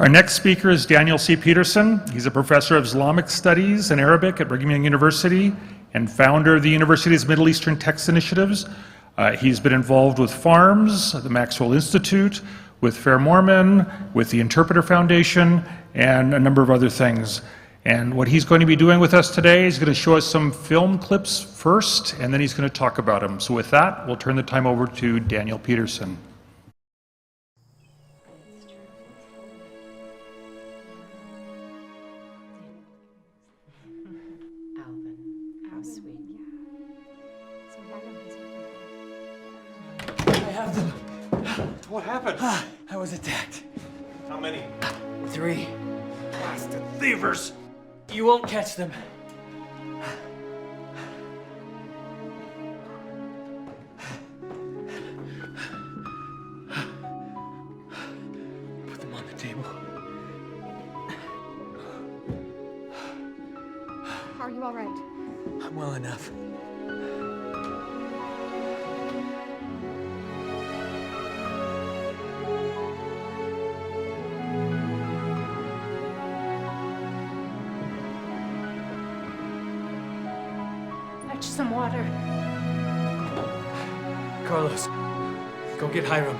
Our next speaker is Daniel C. Peterson. He's a professor of Islamic Studies and Arabic at Brigham Young University and founder of the university's Middle Eastern Text Initiatives. He's been involved with FARMS, the Maxwell Institute, with Fair Mormon, with the Interpreter Foundation, and a number of other things. And what he's going to be doing with us today is going to show us some film clips first, and then he's going to talk about them. So with that, we'll turn the time over to Daniel Peterson. What happened? I was attacked. How many? 3. Blasted thievers! You won't catch them. Put them on the table. Are you all right? I'm well enough. Some water. Carlos, go get Hiram.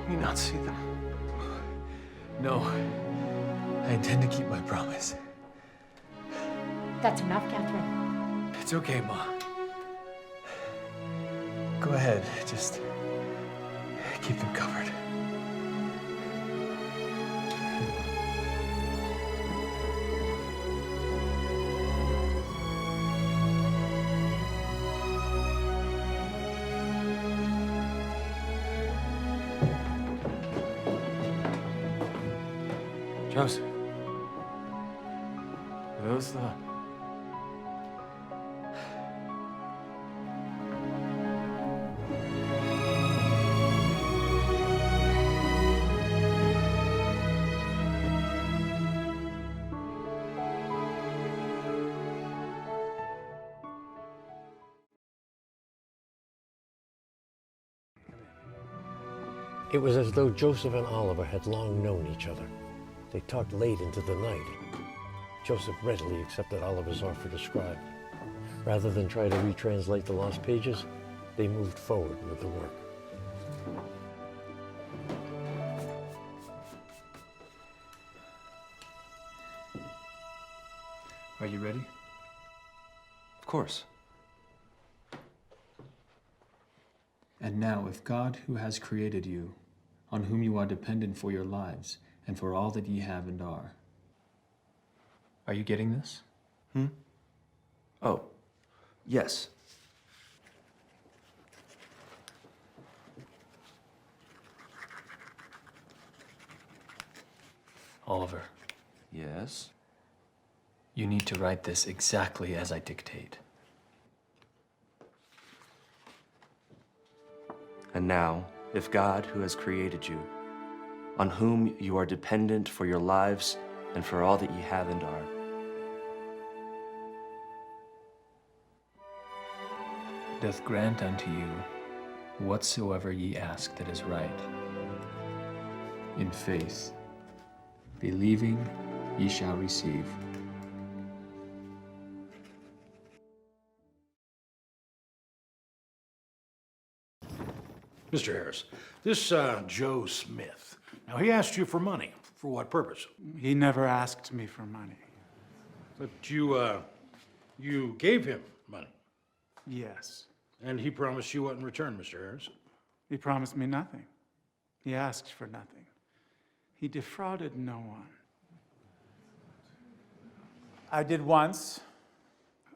Can we not see them? No. I intend to keep my promise. That's enough, Catherine. It's okay, Ma. Go ahead. Just keep them covered. Joseph. Are those the... It was as though Joseph and Oliver had long known each other. They talked late into the night. Joseph readily accepted Oliver's offer to scribe. Rather than try to retranslate the lost pages, they moved forward with the work. Are you ready? Of course. And now, if God, who has created you, on whom you are dependent for your lives, and for all that ye have and are. Are you getting this? Oh, yes. Oliver, Yes? you need to write this exactly as I dictate. And now, if God, who has created you, on whom you are dependent for your lives and for all that ye have and are, doth grant unto you whatsoever ye ask that is right. In faith, believing, ye shall receive. Mr. Harris, this Joe Smith, now he asked you for money. For what purpose? He never asked me for money. But you gave him money, Yes. and he promised you what in return, Mr. Harris? He promised me nothing. He asked for nothing. He defrauded no one. I did once,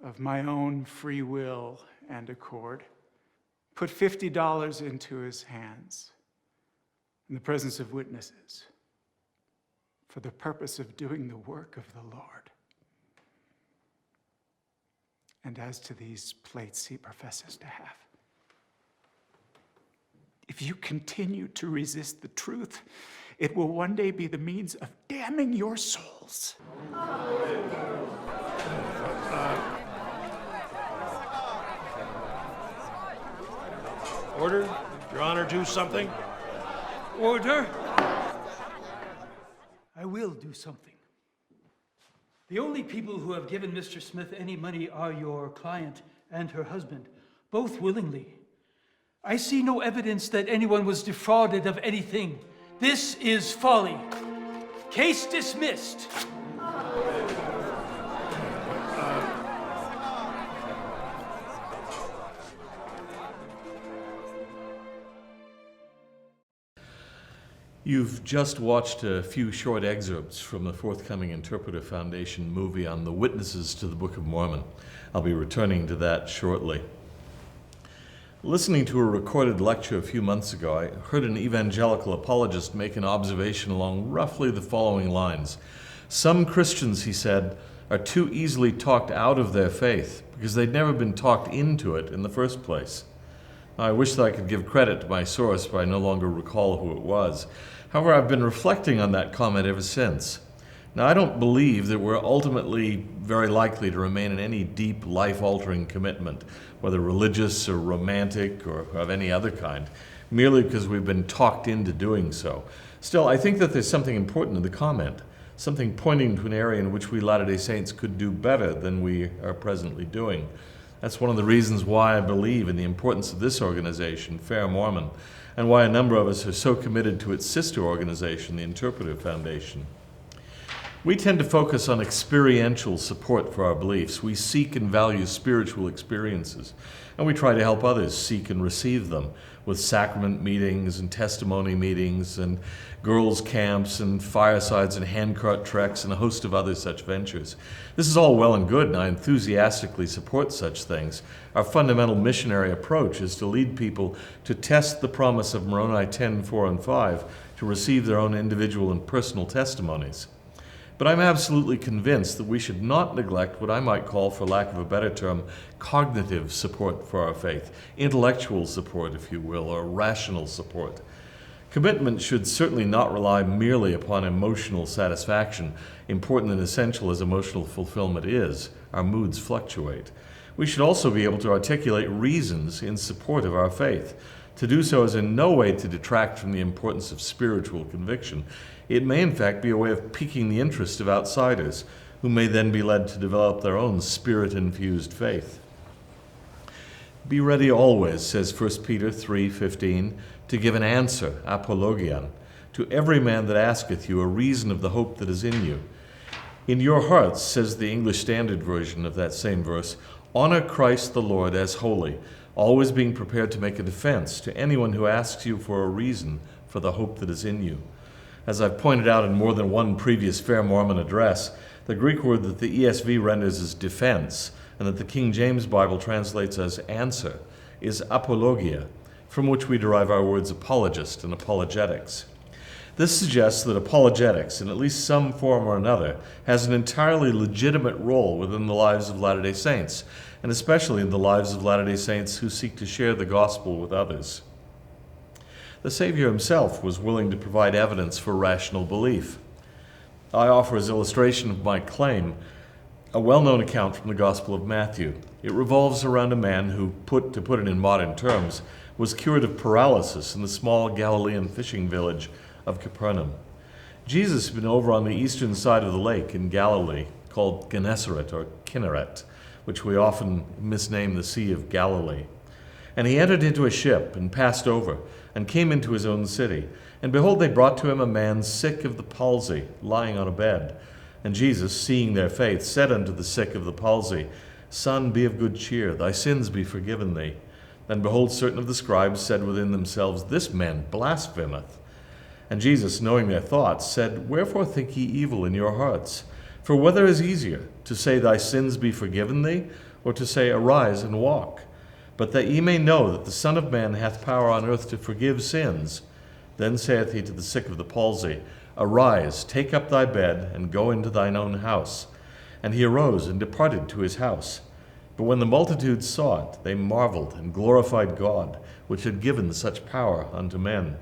of my own free will and accord, put $50 into his hands in the presence of witnesses for the purpose of doing the work of the Lord. And as to these plates he professes to have, if you continue to resist the truth, it will one day be the means of damning your souls. Order? Your Honor, do something? Order? I will do something. The only people who have given Mr. Smith any money are your client and her husband, both willingly. I see no evidence that anyone was defrauded of anything. This is folly. Case dismissed. You've just watched a few short excerpts from the forthcoming Interpreter Foundation movie on the witnesses to the Book of Mormon. I'll be returning to that shortly. Listening to a recorded lecture a few months ago, I heard an evangelical apologist make an observation along roughly the following lines. Some Christians, he said, are too easily talked out of their faith because they'd never been talked into it in the first place. I wish that I could give credit to my source, but I no longer recall who it was. However, I've been reflecting on that comment ever since. Now, I don't believe that we're ultimately very likely to remain in any deep, life-altering commitment, whether religious or romantic or of any other kind, merely because we've been talked into doing so. Still, I think that there's something important in the comment, something pointing to an area in which we Latter-day Saints could do better than we are presently doing. That's one of the reasons why I believe in the importance of this organization, Fair Mormon, and why a number of us are so committed to its sister organization, the Interpreter Foundation. We tend to focus on experiential support for our beliefs. We seek and value spiritual experiences, and we try to help others seek and receive them with sacrament meetings and testimony meetings and girls' camps and firesides and handcart treks and a host of other such ventures. This is all well and good, and I enthusiastically support such things. Our fundamental missionary approach is to lead people to test the promise of Moroni 10:4 and 5 to receive their own individual and personal testimonies. But I'm absolutely convinced that we should not neglect what I might call, for lack of a better term, cognitive support for our faith, intellectual support, if you will, or rational support. Commitment should certainly not rely merely upon emotional satisfaction. Important and essential as emotional fulfillment is, our moods fluctuate. We should also be able to articulate reasons in support of our faith. To do so is in no way to detract from the importance of spiritual conviction. It may in fact be a way of piquing the interest of outsiders, who may then be led to develop their own spirit-infused faith. Be ready always, says 1 Peter 3:15, to give an answer, apologian, to every man that asketh you a reason of the hope that is in you. In your hearts, says the English Standard Version of that same verse, honor Christ the Lord as holy, always being prepared to make a defense to anyone who asks you for a reason for the hope that is in you. As I've pointed out in more than one previous Fair Mormon address, the Greek word that the ESV renders as defense, and that the King James Bible translates as answer, is apologia, from which we derive our words apologist and apologetics. This suggests that apologetics, in at least some form or another, has an entirely legitimate role within the lives of Latter-day Saints, and especially in the lives of Latter-day Saints who seek to share the gospel with others. The Savior himself was willing to provide evidence for rational belief. I offer as illustration of my claim a well-known account from the Gospel of Matthew. It revolves around a man who, to put it in modern terms, was cured of paralysis in the small Galilean fishing village of Capernaum. Jesus had been over on the eastern side of the lake in Galilee, called Gennesaret or Kinneret, which we often misname the Sea of Galilee. And he entered into a ship and passed over, and came into his own city. And behold, they brought to him a man sick of the palsy, lying on a bed. And Jesus, seeing their faith, said unto the sick of the palsy, Son, be of good cheer, thy sins be forgiven thee. And behold, certain of the scribes said within themselves, This man blasphemeth. And Jesus, knowing their thoughts, said, Wherefore think ye evil in your hearts? For whether is easier, to say, Thy sins be forgiven thee, or to say, Arise and walk? But that ye may know that the Son of Man hath power on earth to forgive sins. Then saith he to the sick of the palsy, Arise, take up thy bed, and go into thine own house. And he arose and departed to his house. But when the multitude saw it, they marveled and glorified God, which had given such power unto men.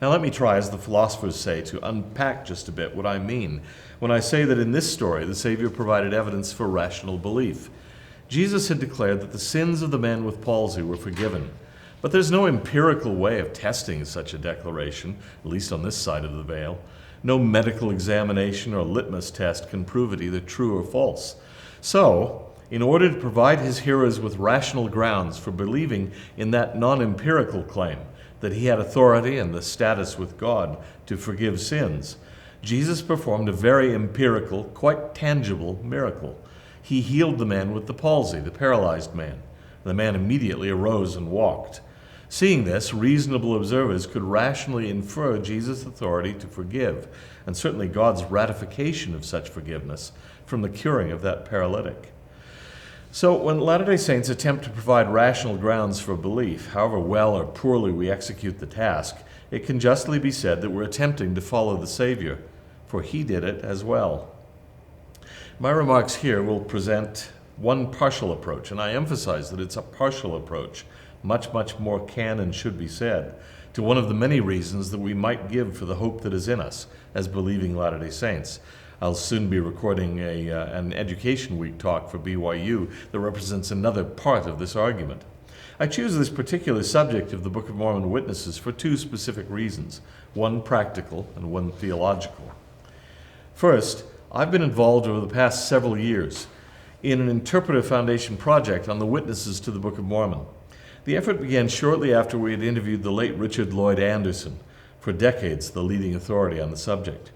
Now let me try, as the philosophers say, to unpack just a bit what I mean when I say that in this story the Savior provided evidence for rational belief. Jesus had declared that the sins of the man with palsy were forgiven. But there's no empirical way of testing such a declaration, at least on this side of the veil. No medical examination or litmus test can prove it either true or false. So, in order to provide his hearers with rational grounds for believing in that non-empirical claim, that he had authority and the status with God to forgive sins, Jesus performed a very empirical, quite tangible miracle. He healed the man with the palsy, the paralyzed man. The man immediately arose and walked. Seeing this, reasonable observers could rationally infer Jesus' authority to forgive, and certainly God's ratification of such forgiveness, from the curing of that paralytic. So when Latter-day Saints attempt to provide rational grounds for belief, however well or poorly we execute the task, it can justly be said that we're attempting to follow the Savior, for he did it as well. My remarks here will present one partial approach, and I emphasize that it's a partial approach. Much, much more can and should be said to one of the many reasons that we might give for the hope that is in us as believing Latter-day Saints. I'll soon be recording an Education Week talk for BYU that represents another part of this argument. I choose this particular subject of the Book of Mormon Witnesses for two specific reasons, one practical and one theological. First, I've been involved over the past several years in an interpretive foundation project on the witnesses to the Book of Mormon. The effort began shortly after we had interviewed the late Richard Lloyd Anderson, for decades the leading authority on the subject.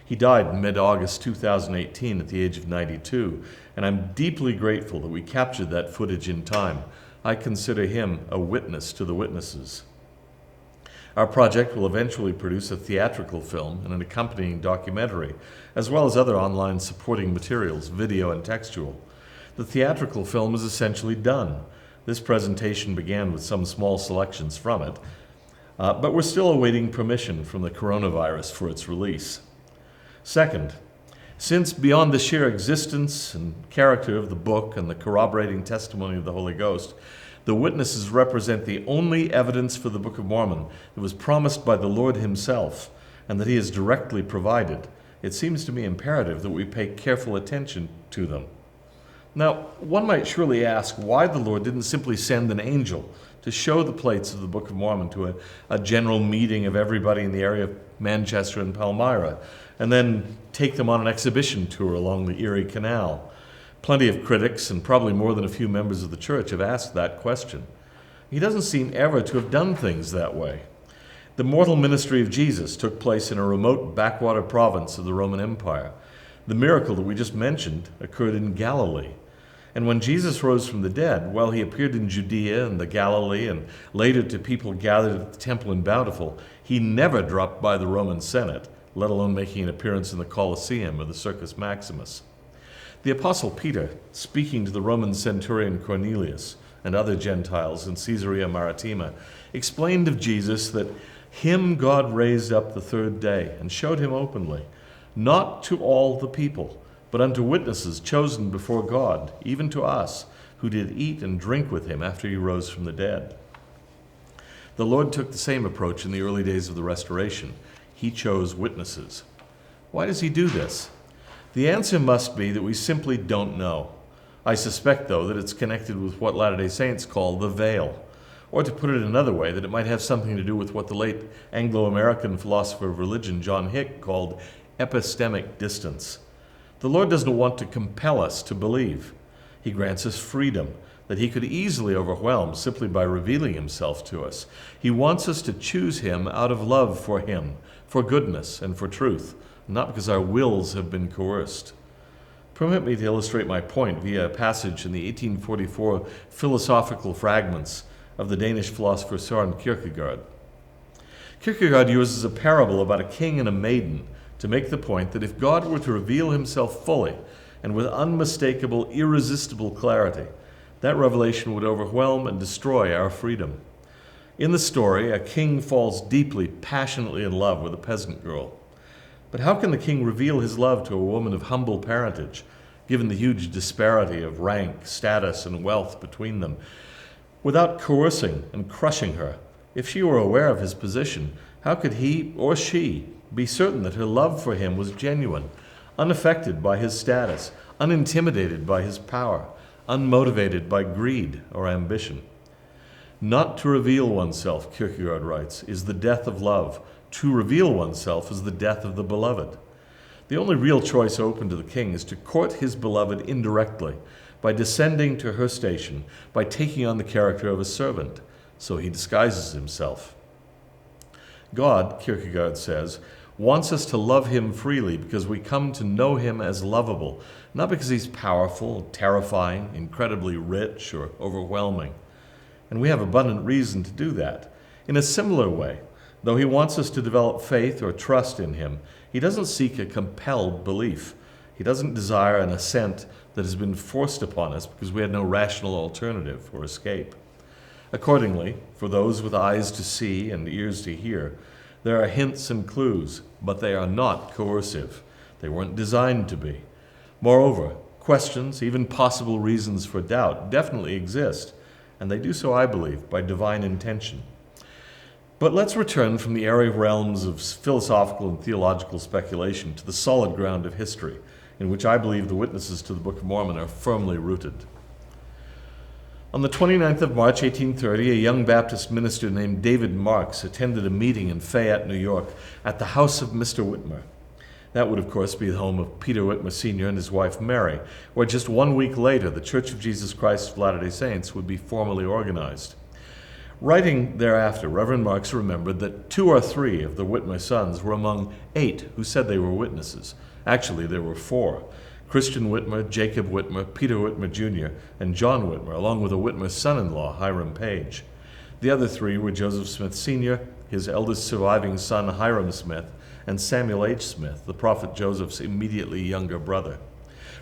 He died in mid-August 2018 at the age of 92, and I'm deeply grateful that we captured that footage in time. I consider him a witness to the witnesses. Our project will eventually produce a theatrical film and an accompanying documentary, as well as other online supporting materials, video and textual. The theatrical film is essentially done. This presentation began with some small selections from it, but we're still awaiting permission from the coronavirus for its release. Second, since beyond the sheer existence and character of the book and the corroborating testimony of the Holy Ghost, the witnesses represent the only evidence for the Book of Mormon that was promised by the Lord himself and that he has directly provided, it seems to me imperative that we pay careful attention to them. Now, one might surely ask why the Lord didn't simply send an angel to show the plates of the Book of Mormon to a general meeting of everybody in the area of Manchester and Palmyra, and then take them on an exhibition tour along the Erie Canal. Plenty of critics, and probably more than a few members of the church, have asked that question. He doesn't seem ever to have done things that way. The mortal ministry of Jesus took place in a remote backwater province of the Roman Empire. The miracle that we just mentioned occurred in Galilee. And when Jesus rose from the dead, well, he appeared in Judea and the Galilee and later to people gathered at the temple in Bountiful. He never dropped by the Roman Senate, let alone making an appearance in the Colosseum or the Circus Maximus. The Apostle Peter, speaking to the Roman centurion Cornelius and other Gentiles in Caesarea Maritima, explained of Jesus that him God raised up the third day and showed him openly, not to all the people, but unto witnesses chosen before God, even to us, who did eat and drink with him after he rose from the dead. The Lord took the same approach in the early days of the Restoration. He chose witnesses. Why does he do this? The answer must be that we simply don't know. I suspect, though, that it's connected with what Latter-day Saints call the veil, or to put it another way, that it might have something to do with what the late Anglo-American philosopher of religion, John Hick, called epistemic distance. The Lord doesn't want to compel us to believe. He grants us freedom that he could easily overwhelm simply by revealing himself to us. He wants us to choose him out of love for him, for goodness and for truth, not because our wills have been coerced. Permit me to illustrate my point via a passage in the 1844 Philosophical Fragments of the Danish philosopher Søren Kierkegaard. Kierkegaard uses a parable about a king and a maiden to make the point that if God were to reveal himself fully and with unmistakable, irresistible clarity, that revelation would overwhelm and destroy our freedom. In the story, a king falls deeply, passionately in love with a peasant girl. But how can the king reveal his love to a woman of humble parentage, given the huge disparity of rank, status, and wealth between them, without coercing and crushing her? If she were aware of his position, how could he or she be certain that her love for him was genuine, unaffected by his status, unintimidated by his power, unmotivated by greed or ambition? Not to reveal oneself, Kierkegaard writes, is the death of love. To reveal oneself is the death of the beloved. The only real choice open to the king is to court his beloved indirectly, by descending to her station, by taking on the character of a servant. So he disguises himself. God, Kierkegaard says, wants us to love him freely because we come to know him as lovable, not because he's powerful, terrifying, incredibly rich, or overwhelming. And we have abundant reason to do that. In a similar way, though he wants us to develop faith or trust in him, he doesn't seek a compelled belief. He doesn't desire an assent that has been forced upon us because we had no rational alternative or escape. Accordingly, for those with eyes to see and ears to hear, there are hints and clues, but they are not coercive. They weren't designed to be. Moreover, questions, even possible reasons for doubt, definitely exist, and they do so, I believe, by divine intention. But let's return from the airy realms of philosophical and theological speculation to the solid ground of history, in which I believe the witnesses to the Book of Mormon are firmly rooted. On the 29th of March, 1830, a young Baptist minister named David Marks attended a meeting in Fayette, New York, at the house of Mr. Whitmer. That would, of course, be the home of Peter Whitmer Sr. and his wife Mary, where just 1 week later the Church of Jesus Christ of Latter-day Saints would be formally organized. Writing thereafter, Reverend Marks remembered that 2 or 3 of the Whitmer sons were among 8 who said they were witnesses. Actually, there were 4. Christian Whitmer, Jacob Whitmer, Peter Whitmer Jr., and John Whitmer, along with a Whitmer son-in-law, Hiram Page. The other 3 were Joseph Smith Sr., his eldest surviving son, Hiram Smith, and Samuel H. Smith, the prophet Joseph's immediately younger brother.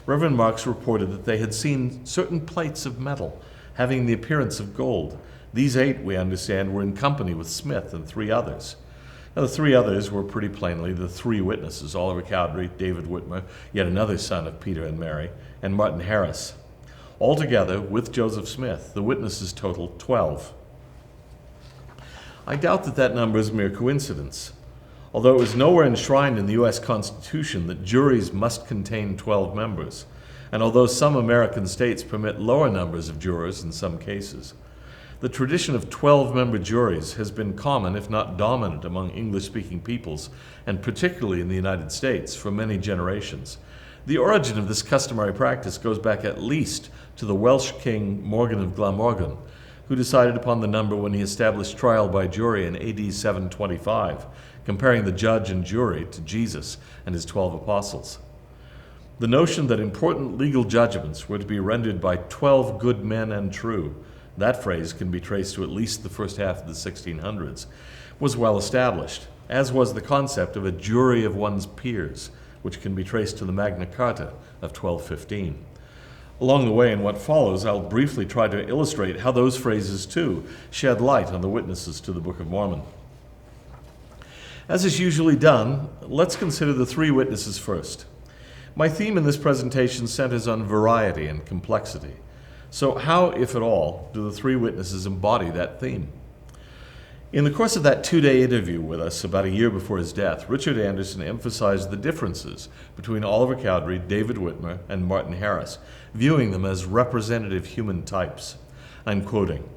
Reverend Marks reported that they had seen certain plates of metal having the appearance of gold. These 8, we understand, were in company with Smith and 3 others. Now, the 3 others were pretty plainly the 3 witnesses: Oliver Cowdery, David Whitmer, yet another son of Peter and Mary, and Martin Harris. Altogether, with Joseph Smith, the witnesses totaled 12. I doubt that that number is mere coincidence. Although it was nowhere enshrined in the U.S. Constitution that juries must contain 12 members, and although some American states permit lower numbers of jurors in some cases, the tradition of 12-member juries has been common, if not dominant, among English-speaking peoples, and particularly in the United States, for many generations. The origin of this customary practice goes back at least to the Welsh king Morgan of Glamorgan, who decided upon the number when he established trial by jury in AD 725, comparing the judge and jury to Jesus and his 12 apostles. The notion that important legal judgments were to be rendered by 12 good men and true, that phrase can be traced to at least the first half of the 1600s, was well established, as was the concept of a jury of one's peers, which can be traced to the Magna Carta of 1215. Along the way, in what follows, I'll briefly try to illustrate how those phrases, too, shed light on the witnesses to the Book of Mormon. As is usually done, let's consider the 3 witnesses first. My theme in this presentation centers on variety and complexity. So how, if at all, do the 3 witnesses embody that theme? In the course of that 2-day interview with us about a year before his death, Richard Anderson emphasized the differences between Oliver Cowdery, David Whitmer, and Martin Harris, viewing them as representative human types. I'm quoting,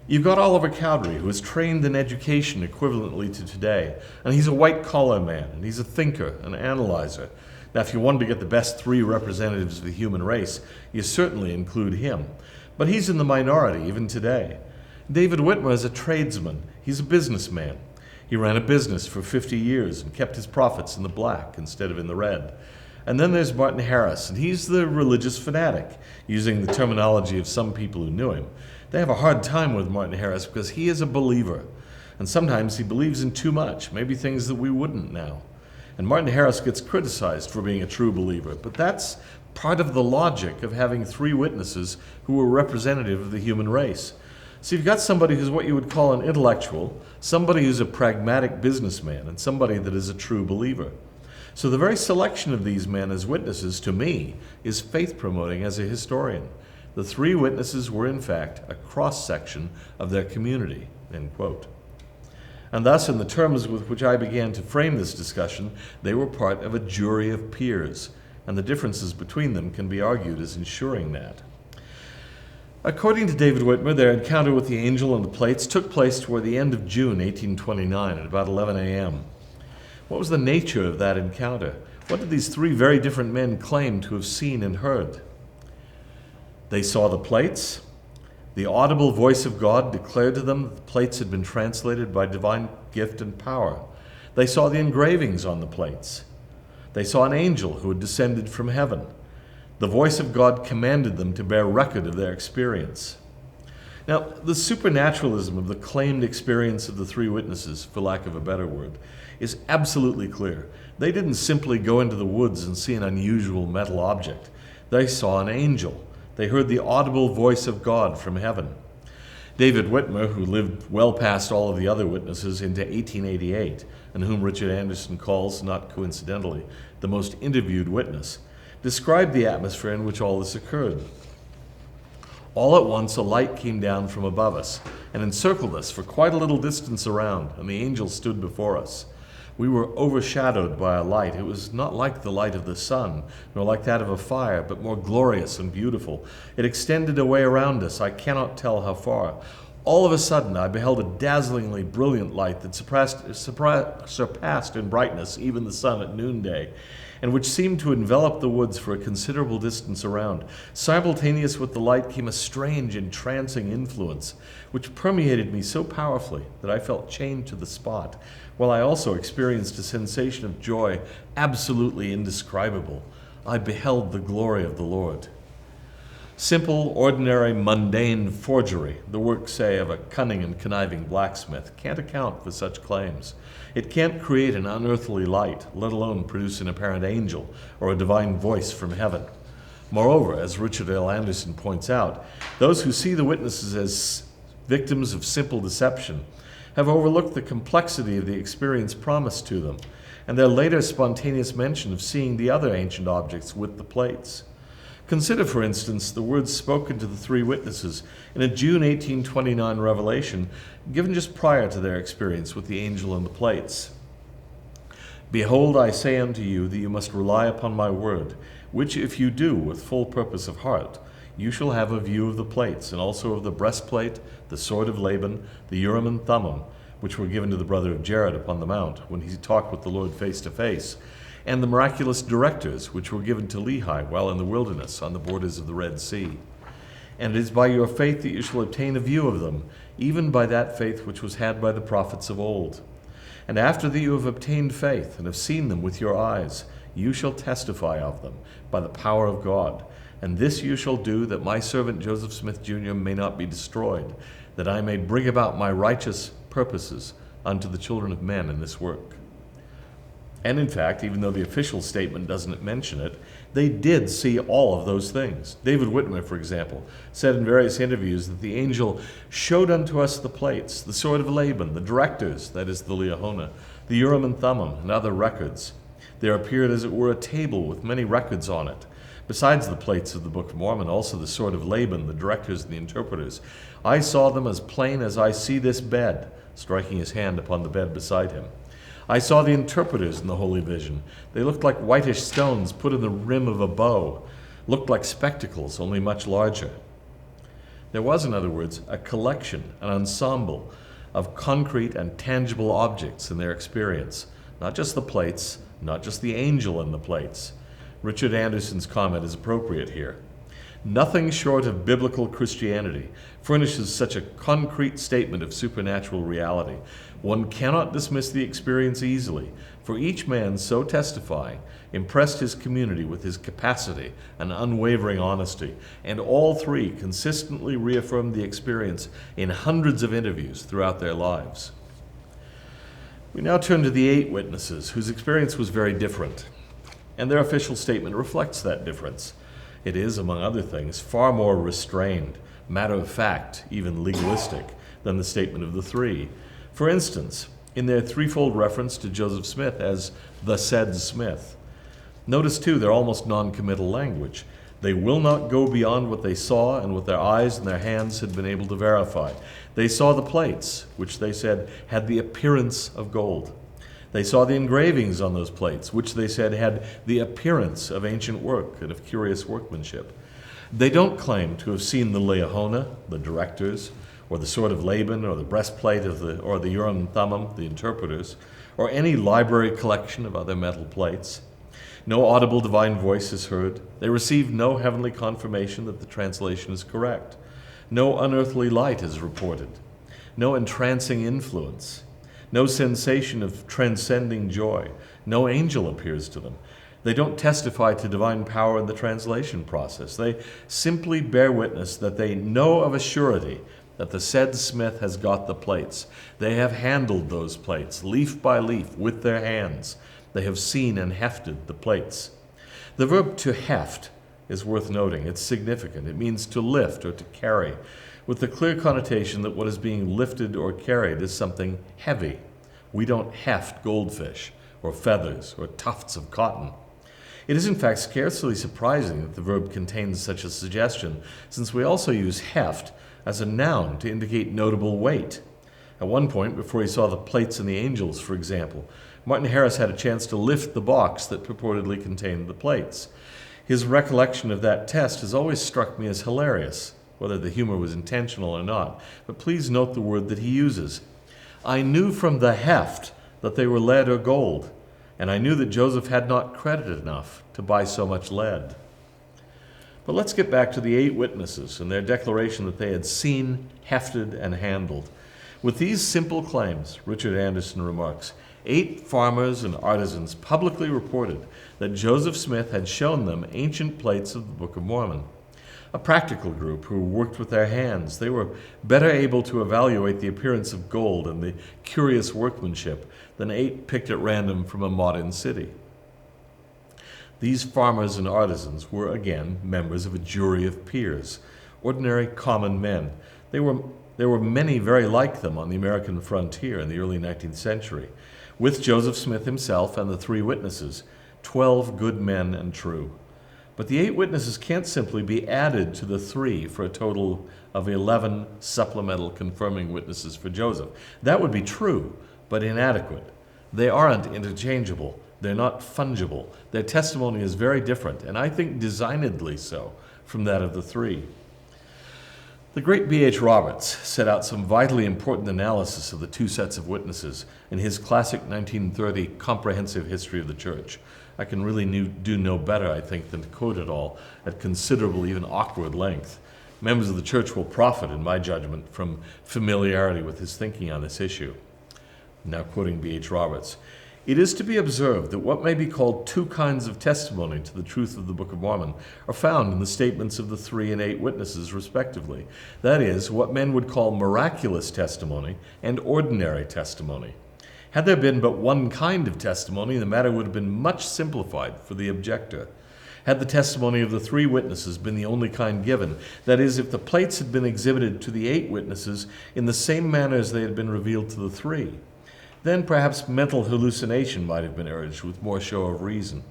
"You've got Oliver Cowdery, who is trained in education equivalently to today, and he's a white-collar man, and he's a thinker, an analyzer. Now, if you wanted to get the best 3 representatives of the human race, you certainly include him. But he's in the minority even today. David Whitmer is a tradesman. He's a businessman. He ran a business for 50 years and kept his profits in the black instead of in the red. And then there's Martin Harris, and he's the religious fanatic, using the terminology of some people who knew him. They have a hard time with Martin Harris because he is a believer, and sometimes he believes in too much, maybe things that we wouldn't now. And Martin Harris gets criticized for being a true believer, but that's part of the logic of having 3 witnesses who were representative of the human race. So you've got somebody who's what you would call an intellectual, somebody who's a pragmatic businessman, and somebody that is a true believer. So the very selection of these men as witnesses, to me, is faith-promoting as a historian. The 3 witnesses were, in fact, a cross-section of their community," end quote. And thus, in the terms with which I began to frame this discussion, they were part of a jury of peers, and the differences between them can be argued as ensuring that. According to David Whitmer, their encounter with the angel and the plates took place toward the end of June 1829 at about 11 a.m. What was the nature of that encounter? What did these three very different men claim to have seen and heard? They saw the plates. The audible voice of God declared to them that the plates had been translated by divine gift and power. They saw the engravings on the plates. They saw an angel who had descended from heaven. The voice of God commanded them to bear record of their experience. Now, the supernaturalism of the claimed experience of the three witnesses, for lack of a better word, is absolutely clear. They didn't simply go into the woods and see an unusual metal object. They saw an angel. They heard the audible voice of God from heaven. David Whitmer, who lived well past all of the other witnesses into 1888, and whom Richard Anderson calls, not coincidentally, the most interviewed witness, described the atmosphere in which all this occurred. All at once, a light came down from above us and encircled us for quite a little distance around, and the angel stood before us. We were overshadowed by a light. It was not like the light of the sun, nor like that of a fire, but more glorious and beautiful. It extended away around us, I cannot tell how far. All of a sudden, I beheld a dazzlingly brilliant light that surpassed in brightness even the sun at noonday, and which seemed to envelop the woods for a considerable distance around. Simultaneous with the light came a strange, entrancing influence, which permeated me so powerfully that I felt chained to the spot, while I also experienced a sensation of joy absolutely indescribable. I beheld the glory of the Lord. Simple, ordinary, mundane forgery, the work, say, of a cunning and conniving blacksmith, can't account for such claims. It can't create an unearthly light, let alone produce an apparent angel or a divine voice from heaven. Moreover, as Richard L. Anderson points out, those who see the witnesses as victims of simple deception have overlooked the complexity of the experience promised to them, and their later spontaneous mention of seeing the other ancient objects with the plates. Consider, for instance, the words spoken to the three witnesses in a June 1829 revelation given just prior to their experience with the angel and the plates. "Behold, I say unto you that you must rely upon my word, which if you do with full purpose of heart, you shall have a view of the plates, and also of the breastplate, the sword of Laban, the Urim and Thummim, which were given to the brother of Jared upon the mount, when he talked with the Lord face to face, and the miraculous directors, which were given to Lehi while in the wilderness on the borders of the Red Sea. And it is by your faith that you shall obtain a view of them, even by that faith which was had by the prophets of old. And after that you have obtained faith, and have seen them with your eyes, you shall testify of them by the power of God. And this you shall do, that my servant Joseph Smith Jr. may not be destroyed, that I may bring about my righteous purposes unto the children of men in this work." And in fact, even though the official statement doesn't mention it, they did see all of those things. David Whitmer, for example, said in various interviews that the angel showed unto us the plates, the sword of Laban, the directors, that is the Liahona, the Urim and Thummim, and other records. There appeared as it were a table with many records on it. Besides the plates of the Book of Mormon, also the sword of Laban, the directors and the interpreters. I saw them as plain as I see this bed, striking his hand upon the bed beside him. I saw the interpreters in the holy vision. They looked like whitish stones put in the rim of a bow, looked like spectacles, only much larger. There was, in other words, a collection, an ensemble of concrete and tangible objects in their experience. Not just the plates, not just the angel in the plates. Richard Anderson's comment is appropriate here. Nothing short of biblical Christianity furnishes such a concrete statement of supernatural reality. One cannot dismiss the experience easily, for each man so testifying impressed his community with his capacity and unwavering honesty, and all three consistently reaffirmed the experience in hundreds of interviews throughout their lives. We now turn to the 8 witnesses, whose experience was very different, and their official statement reflects that difference. It is, among other things, far more restrained, matter-of-fact, even legalistic, than the statement of the three. For instance, in their threefold reference to Joseph Smith as the said Smith, notice too their almost non-committal language. They will not go beyond what they saw and what their eyes and their hands had been able to verify. They saw the plates, which they said had the appearance of gold. They saw the engravings on those plates, which they said had the appearance of ancient work and of curious workmanship. They don't claim to have seen the Leahona, the directors, or the sword of Laban, or the breastplate or the Urim and Thummim, the interpreters, or any library collection of other metal plates. No audible divine voice is heard. They receive no heavenly confirmation that the translation is correct. No unearthly light is reported. No entrancing influence. No sensation of transcending joy. No angel appears to them. They don't testify to divine power in the translation process. They simply bear witness that they know of a surety that the said smith has got the plates. They have handled those plates, leaf by leaf, with their hands. They have seen and hefted the plates. The verb to heft is worth noting. It's significant. It means to lift or to carry, with the clear connotation that what is being lifted or carried is something heavy. We don't heft goldfish or feathers or tufts of cotton. It is in fact scarcely surprising that the verb contains such a suggestion, since we also use heft as a noun to indicate notable weight. At one point, before he saw the plates and the angels, for example, Martin Harris had a chance to lift the box that purportedly contained the plates. His recollection of that test has always struck me as hilarious, whether the humor was intentional or not. But please note the word that he uses. I knew from the heft that they were lead or gold, and I knew that Joseph had not credit enough to buy so much lead. But let's get back to the 8 witnesses and their declaration that they had seen, hefted, and handled. With these simple claims, Richard Anderson remarks, 8 farmers and artisans publicly reported that Joseph Smith had shown them ancient plates of the Book of Mormon. A practical group who worked with their hands, they were better able to evaluate the appearance of gold and the curious workmanship than 8 picked at random from a modern city. These farmers and artisans were again members of a jury of peers, ordinary common men. There were many very like them on the American frontier in the early 19th century, with Joseph Smith himself and the 3 witnesses, 12 good men and true. But the 8 witnesses can't simply be added to the 3 for a total of 11 supplemental confirming witnesses for Joseph. That would be true, but inadequate. They aren't interchangeable. They're not fungible. Their testimony is very different, and I think designedly so, from that of the 3. The great B.H. Roberts set out some vitally important analysis of the 2 sets of witnesses in his classic 1930 Comprehensive History of the Church. I can really do no better, I think, than to quote it all at considerable, even awkward length. Members of the church will profit, in my judgment, from familiarity with his thinking on this issue. Now quoting B.H. Roberts, "It is to be observed that what may be called 2 kinds of testimony to the truth of the Book of Mormon are found in the statements of the 3 and 8 witnesses respectively. That is, what men would call miraculous testimony and ordinary testimony. Had there been but one kind of testimony, the matter would have been much simplified for the objector. Had the testimony of the 3 witnesses been the only kind given, that is, if the plates had been exhibited to the 8 witnesses in the same manner as they had been revealed to the 3, then perhaps mental hallucination might have been urged with more show of reason.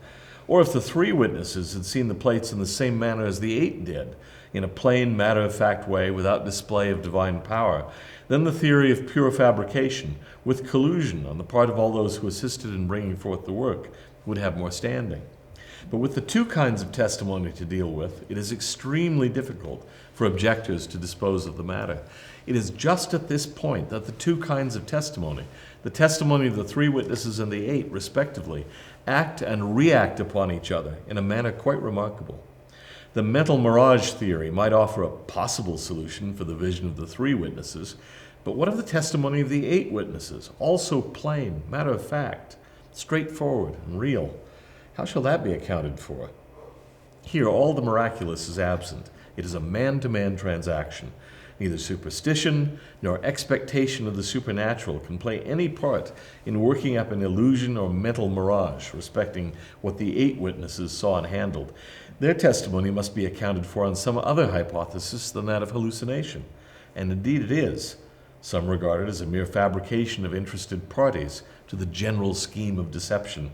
Or if the 3 witnesses had seen the plates in the same manner as the 8 did, in a plain, matter-of-fact way without display of divine power, then the theory of pure fabrication, with collusion on the part of all those who assisted in bringing forth the work, would have more standing. But with the 2 kinds of testimony to deal with, it is extremely difficult for objectors to dispose of the matter. It is just at this point that the 2 kinds of testimony, the testimony of the 3 witnesses and the 8 respectively, act and react upon each other in a manner quite remarkable. The mental mirage theory might offer a possible solution for the vision of the 3 witnesses, but what of the testimony of the 8 witnesses, also plain, matter-of-fact, straightforward, and real? How shall that be accounted for? Here, all the miraculous is absent. It is a man-to-man transaction. Neither superstition nor expectation of the supernatural can play any part in working up an illusion or mental mirage respecting what the 8 witnesses saw and handled. Their testimony must be accounted for on some other hypothesis than that of hallucination. And indeed it is. Some regard it as a mere fabrication of interested parties to the general scheme of deception.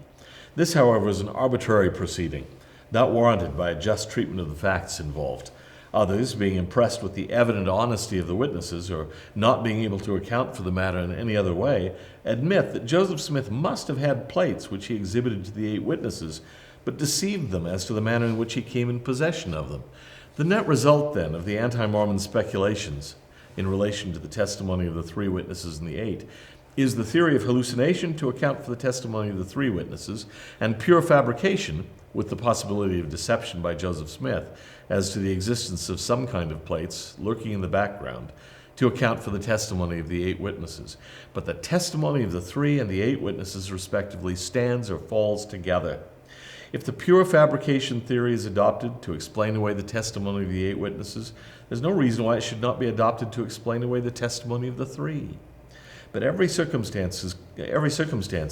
This, however, is an arbitrary proceeding, not warranted by a just treatment of the facts involved. Others, being impressed with the evident honesty of the witnesses, or not being able to account for the matter in any other way, admit that Joseph Smith must have had plates which he exhibited to the 8 witnesses, but deceived them as to the manner in which he came in possession of them. The net result, then, of the anti-Mormon speculations in relation to the testimony of the 3 witnesses and the 8 is the theory of hallucination to account for the testimony of the 3 witnesses, and pure fabrication, with the possibility of deception by Joseph Smith as to the existence of some kind of plates lurking in the background, to account for the testimony of the 8 witnesses. But the testimony of the 3 and the 8 witnesses, respectively, stands or falls together. If the pure fabrication theory is adopted to explain away the testimony of the 8 witnesses, there's no reason why it should not be adopted to explain away the testimony of the 3. But every circumstance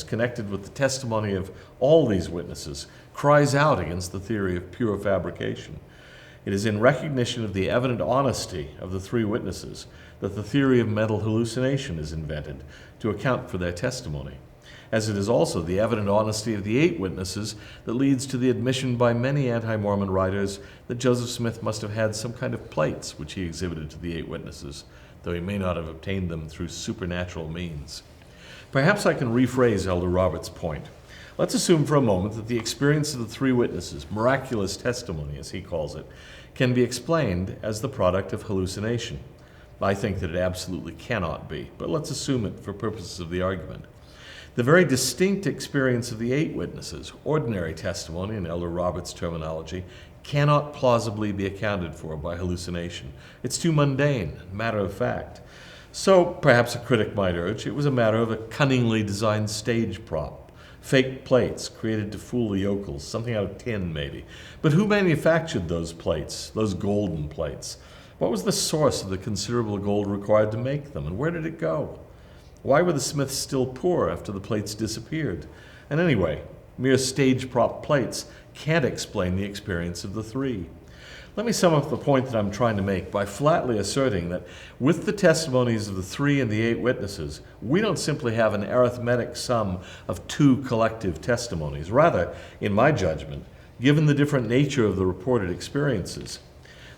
connected with the testimony of all these witnesses cries out against the theory of pure fabrication. It is in recognition of the evident honesty of the 3 witnesses that the theory of mental hallucination is invented to account for their testimony, as it is also the evident honesty of the 8 witnesses that leads to the admission by many anti-Mormon writers that Joseph Smith must have had some kind of plates which he exhibited to the 8 witnesses, though he may not have obtained them through supernatural means. Perhaps I can rephrase Elder Roberts' point. Let's assume for a moment that the experience of the 3 witnesses, miraculous testimony as he calls it, can be explained as the product of hallucination. I think that it absolutely cannot be, but let's assume it for purposes of the argument. The very distinct experience of the 8 witnesses, ordinary testimony in Elder Roberts' terminology, cannot plausibly be accounted for by hallucination. It's too mundane, matter of fact. So perhaps a critic might urge it was a matter of a cunningly designed stage prop, fake plates created to fool the yokels, something out of tin maybe. But who manufactured those plates, those golden plates? What was the source of the considerable gold required to make them, and where did it go? Why were the Smiths still poor after the plates disappeared? And anyway, mere stage prop plates can't explain the experience of the 3. Let me sum up the point that I'm trying to make by flatly asserting that with the testimonies of the 3 and the 8 witnesses, we don't simply have an arithmetic sum of 2 collective testimonies. Rather, in my judgment, given the different nature of the reported experiences,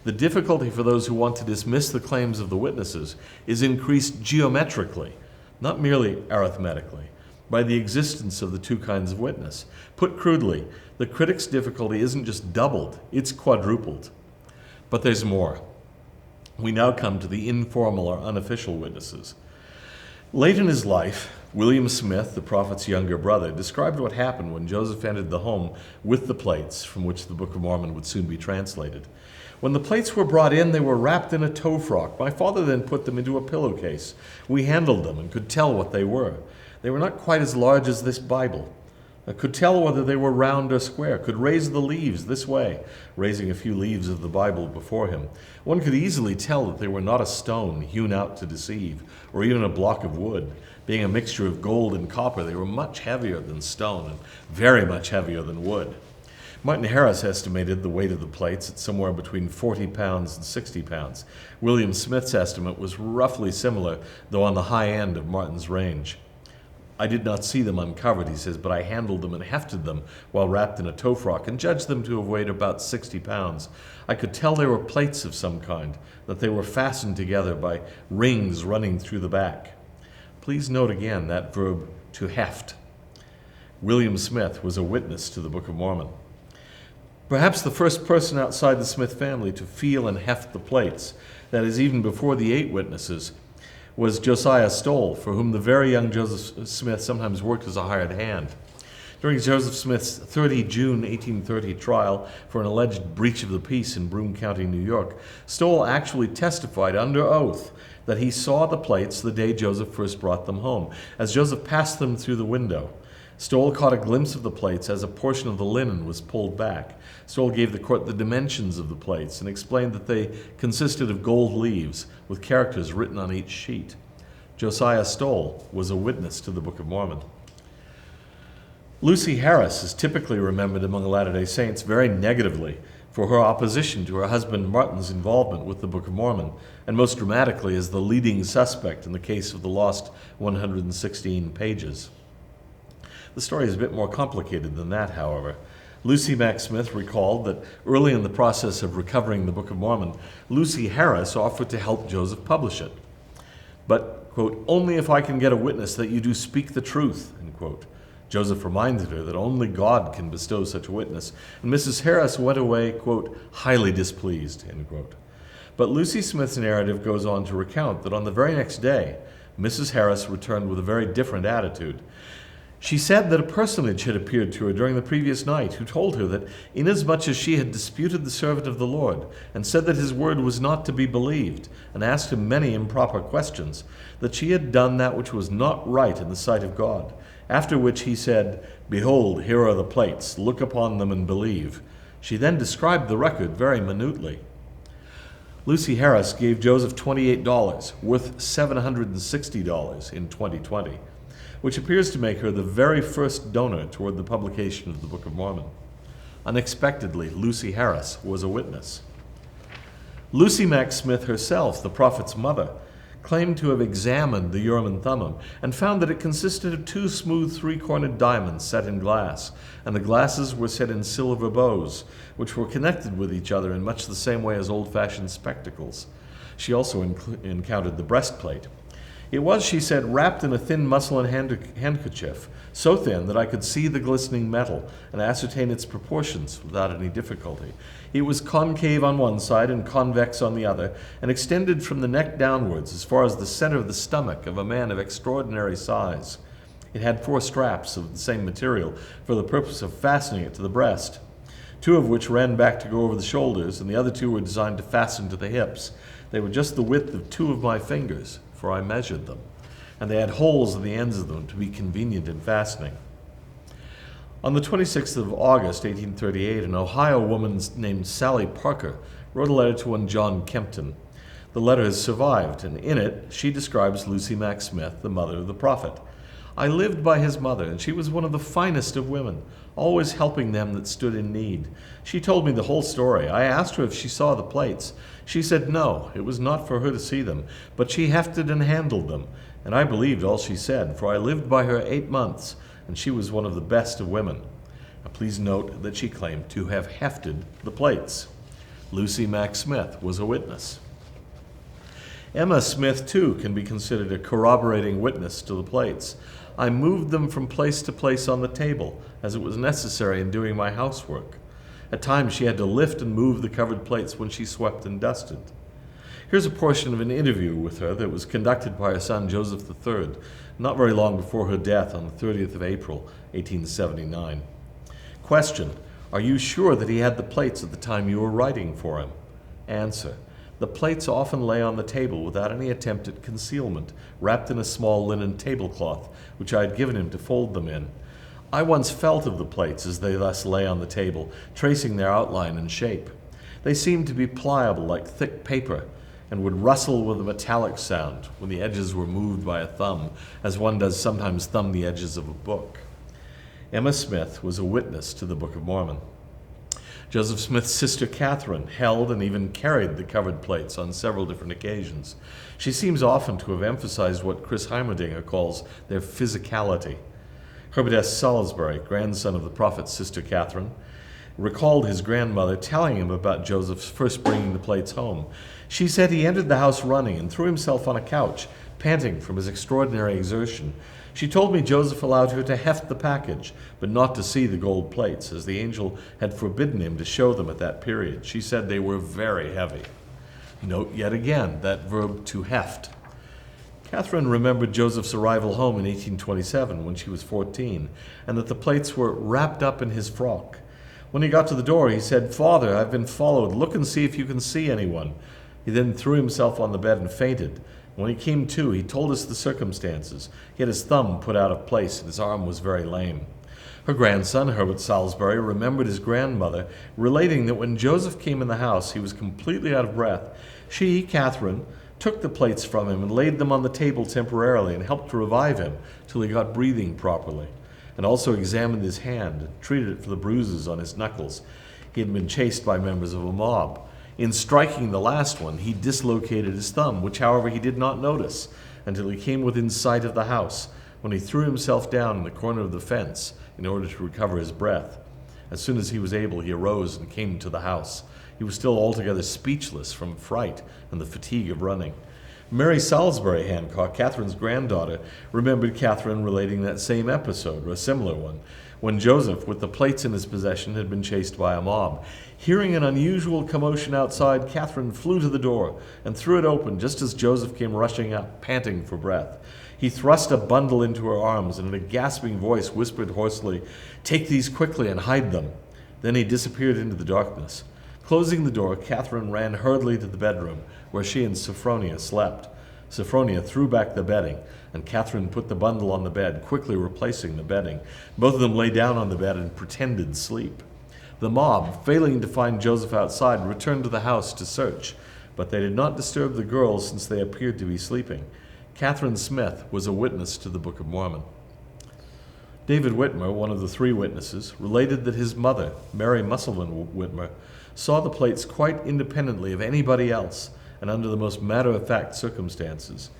the difficulty for those who want to dismiss the claims of the witnesses is increased geometrically, not merely arithmetically, by the existence of the 2 kinds of witness. Put crudely, the critic's difficulty isn't just doubled, it's quadrupled. But there's more. We now come to the informal or unofficial witnesses. Late in his life, William Smith, the prophet's younger brother, described what happened when Joseph entered the home with the plates from which the Book of Mormon would soon be translated. When the plates were brought in, they were wrapped in a tow frock. My father then put them into a pillowcase. We handled them and could tell what they were. They were not quite as large as this Bible. I could tell whether they were round or square, could raise the leaves this way, raising a few leaves of the Bible before him. One could easily tell that they were not a stone hewn out to deceive, or even a block of wood. Being a mixture of gold and copper, they were much heavier than stone and very much heavier than wood. Martin Harris estimated the weight of the plates at somewhere between 40 pounds and 60 pounds. William Smith's estimate was roughly similar, though on the high end of Martin's range. I did not see them uncovered, he says, but I handled them and hefted them while wrapped in a tow frock and judged them to have weighed about 60 pounds. I could tell they were plates of some kind, that they were fastened together by rings running through the back. Please note again that verb, to heft. William Smith was a witness to the Book of Mormon. Perhaps the first person outside the Smith family to feel and heft the plates, that is, even before the 8 witnesses, was Josiah Stoll, for whom the very young Joseph Smith sometimes worked as a hired hand. During Joseph Smith's 30 June 1830 trial for an alleged breach of the peace in Broome County, New York, Stoll actually testified under oath that he saw the plates the day Joseph first brought them home. As Joseph passed them through the window, Stoll caught a glimpse of the plates as a portion of the linen was pulled back. Stoll gave the court the dimensions of the plates and explained that they consisted of gold leaves with characters written on each sheet. Josiah Stoll was a witness to the Book of Mormon. Lucy Harris is typically remembered among Latter-day Saints very negatively for her opposition to her husband Martin's involvement with the Book of Mormon, and most dramatically as the leading suspect in the case of the lost 116 pages. The story is a bit more complicated than that, however. Lucy Mack Smith recalled that early in the process of recovering the Book of Mormon, Lucy Harris offered to help Joseph publish it. But, quote, only if I can get a witness that you do speak the truth, end quote. Joseph reminded her that only God can bestow such a witness, and Mrs. Harris went away, quote, highly displeased, end quote. But Lucy Smith's narrative goes on to recount that on the very next day, Mrs. Harris returned with a very different attitude. She said that a personage had appeared to her during the previous night who told her that inasmuch as she had disputed the servant of the Lord and said that his word was not to be believed and asked him many improper questions, that she had done that which was not right in the sight of God. After which he said, behold, here are the plates, look upon them and believe. She then described the record very minutely. Lucy Harris gave Joseph $28, worth $760 in 2020, which appears to make her the very first donor toward the publication of the Book of Mormon. Unexpectedly, Lucy Harris was a witness. Lucy Mack Smith herself, the prophet's mother, claimed to have examined the Urim and Thummim and found that it consisted of 2 smooth 3-cornered diamonds set in glass, and the glasses were set in silver bows, which were connected with each other in much the same way as old-fashioned spectacles. She also encountered the breastplate. It was, she said, wrapped in a thin muslin handkerchief, so thin that I could see the glistening metal and ascertain its proportions without any difficulty. It was concave on one side and convex on the other, and extended from the neck downwards as far as the center of the stomach of a man of extraordinary size. It had 4 straps of the same material for the purpose of fastening it to the breast, 2 of which ran back to go over the shoulders, and the other 2 were designed to fasten to the hips. They were just the width of 2 of my fingers, for I measured them, and they had holes at the ends of them to be convenient in fastening. On the 26th of August, 1838, an Ohio woman named Sally Parker wrote a letter to one John Kempton. The letter has survived, and in it she describes Lucy Mack Smith, the mother of the prophet. I lived by his mother, and she was one of the finest of women, always helping them that stood in need. She told me the whole story. I asked her if she saw the plates. She said no, it was not for her to see them, but she hefted and handled them, and I believed all she said, for I lived by her 8 months, and she was one of the best of women. Now, please note that she claimed to have hefted the plates. Lucy Mack Smith was a witness. Emma Smith, too, can be considered a corroborating witness to the plates. I moved them from place to place on the table, as it was necessary in doing my housework. At times she had to lift and move the covered plates when she swept and dusted. Here's a portion of an interview with her that was conducted by her son Joseph III, not very long before her death on the 30th of April, 1879. Question: are you sure that he had the plates at the time you were writing for him? Answer: the plates often lay on the table without any attempt at concealment, wrapped in a small linen tablecloth, which I had given him to fold them in. I once felt of the plates as they thus lay on the table, tracing their outline and shape. They seemed to be pliable like thick paper, and would rustle with a metallic sound when the edges were moved by a thumb, as one does sometimes thumb the edges of a book. Emma Smith was a witness to the Book of Mormon. Joseph Smith's sister Catherine held and even carried the covered plates on several different occasions. She seems often to have emphasized what Chris Heimerdinger calls their physicality. Herbert S. Salisbury, grandson of the prophet's sister Catherine, recalled his grandmother telling him about Joseph's first bringing the plates home. She said he entered the house running and threw himself on a couch, panting from his extraordinary exertion. She told me Joseph allowed her to heft the package, but not to see the gold plates, as the angel had forbidden him to show them at that period. She said they were very heavy. Note yet again that verb to heft. Catherine remembered Joseph's arrival home in 1827 when she was 14, and that the plates were wrapped up in his frock. When he got to the door, he said, "Father, I've been followed. Look and see if you can see anyone." He then threw himself on the bed and fainted. When he came to, he told us the circumstances. He had his thumb put out of place, and his arm was very lame. Her grandson, Herbert Salisbury, remembered his grandmother, relating that when Joseph came in the house, he was completely out of breath. She, Catherine, took the plates from him and laid them on the table temporarily and helped to revive him till he got breathing properly, and also examined his hand and treated it for the bruises on his knuckles. He had been chased by members of a mob. In striking the last one, he dislocated his thumb, which, however, he did not notice until he came within sight of the house, when he threw himself down in the corner of the fence in order to recover his breath. As soon as he was able, he arose and came to the house. He was still altogether speechless from fright and the fatigue of running. Mary Salisbury Hancock, Catherine's granddaughter, remembered Catherine relating that same episode, or a similar one, when Joseph, with the plates in his possession, had been chased by a mob. Hearing an unusual commotion outside, Catherine flew to the door and threw it open just as Joseph came rushing up, panting for breath. He thrust a bundle into her arms and in a gasping voice whispered hoarsely, "Take these quickly and hide them." Then he disappeared into the darkness. Closing the door, Catherine ran hurriedly to the bedroom where she and Sophronia slept. Sophronia threw back the bedding, and Catherine put the bundle on the bed, quickly replacing the bedding. Both of them lay down on the bed and pretended sleep. The mob, failing to find Joseph outside, returned to the house to search, but they did not disturb the girls since they appeared to be sleeping. Catherine Smith was a witness to the Book of Mormon. David Whitmer, one of the three witnesses, related that his mother, Mary Musselman Whitmer, saw the plates quite independently of anybody else and under the most matter-of-fact circumstances.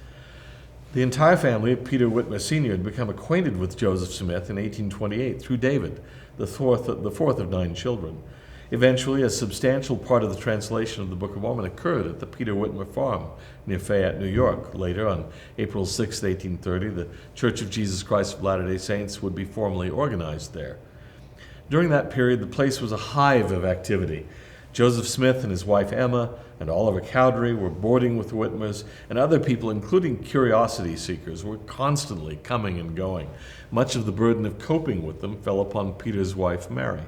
The entire family of Peter Whitmer Sr. had become acquainted with Joseph Smith in 1828 through David, the fourth of 9 children. Eventually, a substantial part of the translation of the Book of Mormon occurred at the Peter Whitmer farm near Fayette, New York. Later, on April 6, 1830, the Church of Jesus Christ of Latter-day Saints would be formally organized there. During that period, the place was a hive of activity. Joseph Smith and his wife Emma and Oliver Cowdery were boarding with the Whitmers, and other people, including curiosity seekers, were constantly coming and going. Much of the burden of coping with them fell upon Peter's wife, Mary.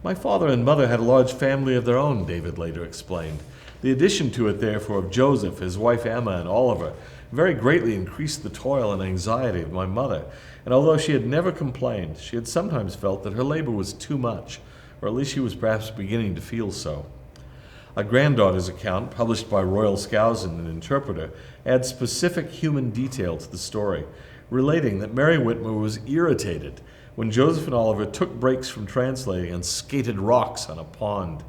"My father and mother had a large family of their own," David later explained. The addition to it, therefore, of Joseph, his wife Emma, and Oliver very greatly increased the toil and anxiety of my mother, and although she had never complained, she had sometimes felt that her labor was too much, or at least she was perhaps beginning to feel so. A granddaughter's account, published by Royal Skousen, an interpreter, adds specific human detail to the story, relating that Mary Whitmer was irritated when Joseph and Oliver took breaks from translating and skated rocks on a pond.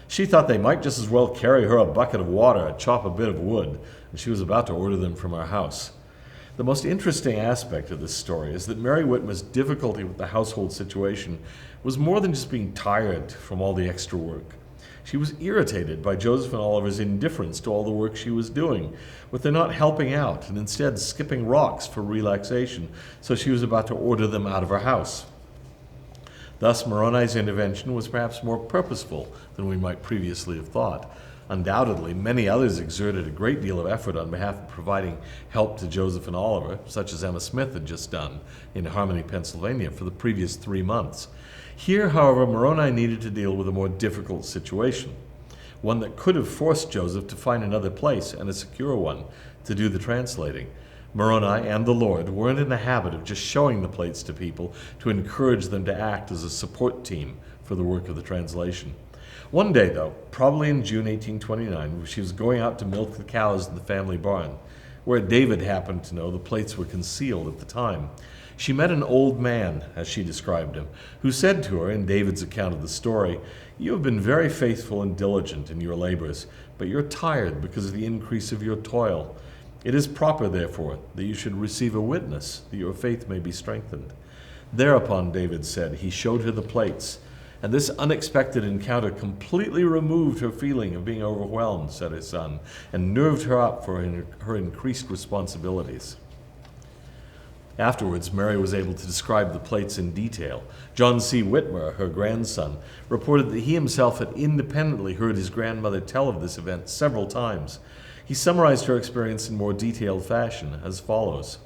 She thought they might just as well carry her a bucket of water or chop a bit of wood, and she was about to order them from our house. The most interesting aspect of this story is that Mary Whitmer's difficulty with the household situation was more than just being tired from all the extra work. She was irritated by Joseph and Oliver's indifference to all the work she was doing, with their not helping out and instead skipping rocks for relaxation, so she was about to order them out of her house. Thus, Moroni's intervention was perhaps more purposeful than we might previously have thought. Undoubtedly, many others exerted a great deal of effort on behalf of providing help to Joseph and Oliver, such as Emma Smith had just done in Harmony, Pennsylvania, for the previous 3 months. Here, however, Moroni needed to deal with a more difficult situation, one that could have forced Joseph to find another place, and a secure one, to do the translating. Moroni and the Lord weren't in the habit of just showing the plates to people to encourage them to act as a support team for the work of the translation. One day, though, probably in June 1829, she was going out to milk the cows in the family barn, where David happened to know the plates were concealed at the time. She met an old man, as she described him, who said to her, in David's account of the story, "You have been very faithful and diligent in your labors, but you're tired because of the increase of your toil. It is proper, therefore, that you should receive a witness, that your faith may be strengthened." Thereupon, David said, he showed her the plates, and this unexpected encounter completely removed her feeling of being overwhelmed, said her son, and nerved her up for her increased responsibilities. Afterwards, Mary was able to describe the plates in detail. John C. Whitmer, her grandson, reported that he himself had independently heard his grandmother tell of this event several times. He summarized her experience in more detailed fashion as follows.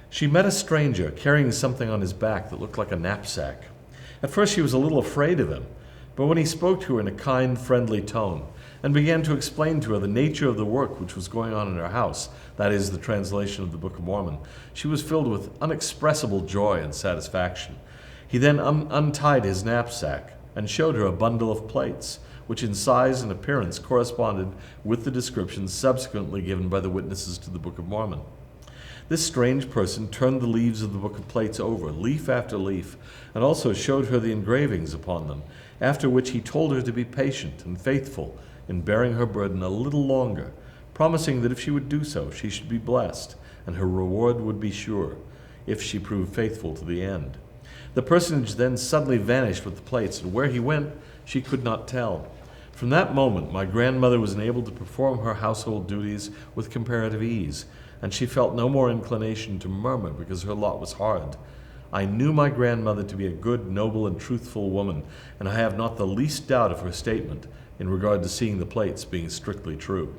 She met a stranger carrying something on his back that looked like a knapsack. At first she was a little afraid of him, but when he spoke to her in a kind, friendly tone and began to explain to her the nature of the work which was going on in her house, that is, the translation of the Book of Mormon, she was filled with unexpressible joy and satisfaction. He then untied his knapsack and showed her a bundle of plates, which in size and appearance corresponded with the descriptions subsequently given by the witnesses to the Book of Mormon. This strange person turned the leaves of the Book of Plates over, leaf after leaf, and also showed her the engravings upon them, after which he told her to be patient and faithful in bearing her burden a little longer, promising that if she would do so, she should be blessed, and her reward would be sure, if she proved faithful to the end. The personage then suddenly vanished with the plates, and where he went, she could not tell. From that moment, my grandmother was enabled to perform her household duties with comparative ease, and she felt no more inclination to murmur because her lot was hard. I knew my grandmother to be a good, noble, and truthful woman, and I have not the least doubt of her statement in regard to seeing the plates being strictly true.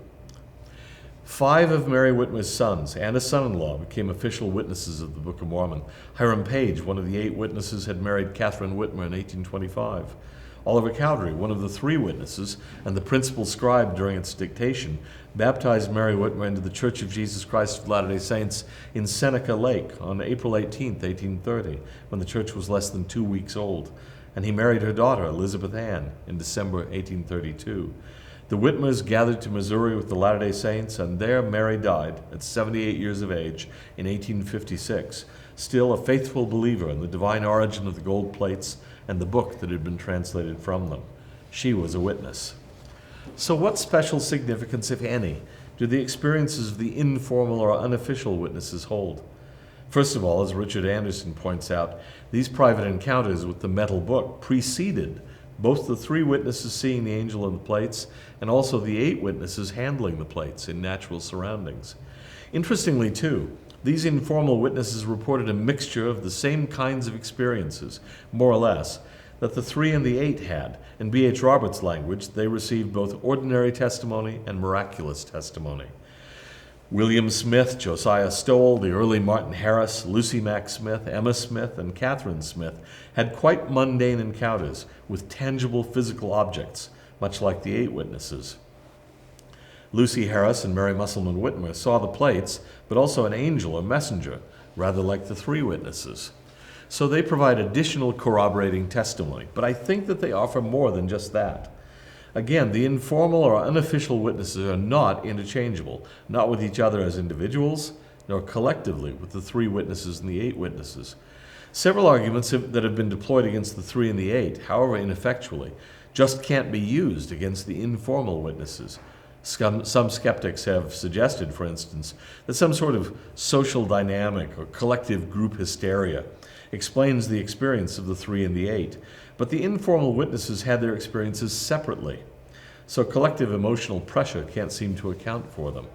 5 of Mary Whitmer's sons and a son-in-law became official witnesses of the Book of Mormon. Hiram Page, one of the 8 witnesses, had married Catherine Whitmer in 1825. Oliver Cowdery, one of the 3 witnesses and the principal scribe during its dictation, baptized Mary Whitmer into the Church of Jesus Christ of Latter-day Saints in Seneca Lake on April 18, 1830, when the church was less than 2 weeks old, and he married her daughter, Elizabeth Ann, in December 1832. The Whitmers gathered to Missouri with the Latter-day Saints, and there Mary died at 78 years of age in 1856, still a faithful believer in the divine origin of the gold plates and the book that had been translated from them. She was a witness. So what special significance, if any, do the experiences of the informal or unofficial witnesses hold? First of all, as Richard Anderson points out, these private encounters with the metal book preceded both the 3 witnesses seeing the angel and the plates and also the 8 witnesses handling the plates in natural surroundings. Interestingly, too, these informal witnesses reported a mixture of the same kinds of experiences, more or less, that the 3 and the 8 had. In B.H. Roberts' language, they received both ordinary testimony and miraculous testimony. William Smith, Josiah Stowell, the early Martin Harris, Lucy Mack Smith, Emma Smith, and Catherine Smith had quite mundane encounters with tangible physical objects, much like the 8 witnesses. Lucy Harris and Mary Musselman Whitmer saw the plates, but also an angel or messenger, rather like the 3 witnesses. So they provide additional corroborating testimony, but I think that they offer more than just that. Again, the informal or unofficial witnesses are not interchangeable, not with each other as individuals, nor collectively with the 3 witnesses and the 8 witnesses. Several arguments that have been deployed against the 3 and the 8, however ineffectually, just can't be used against the informal witnesses. Some skeptics have suggested, for instance, that some sort of social dynamic or collective group hysteria explains the experience of the 3 and the 8, but the informal witnesses had their experiences separately, so collective emotional pressure can't seem to account for them.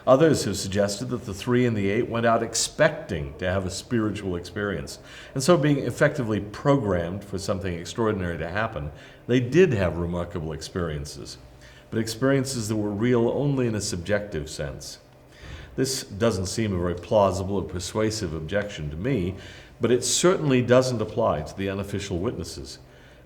Others have suggested that the 3 and the 8 went out expecting to have a spiritual experience, and so being effectively programmed for something extraordinary to happen, they did have remarkable experiences, but experiences that were real only in a subjective sense. This doesn't seem a very plausible or persuasive objection to me, but it certainly doesn't apply to the unofficial witnesses.